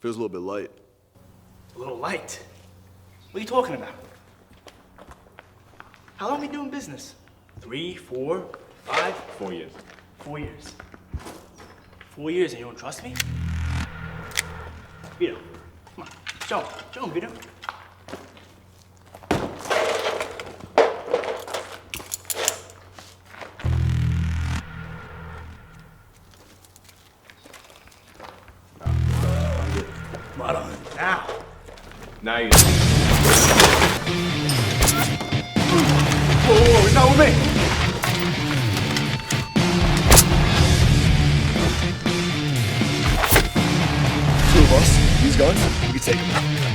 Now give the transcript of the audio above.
Feels a little bit light. A little light? What are you talking about? How long we doing business? 3, 4, 5? 4 years. 4 years. 4 years and you don't trust me? Vito, come on. Show him, Vito. Come on, now. Now you. Whoa, he's not with me. Two of us, use guns, we can take him.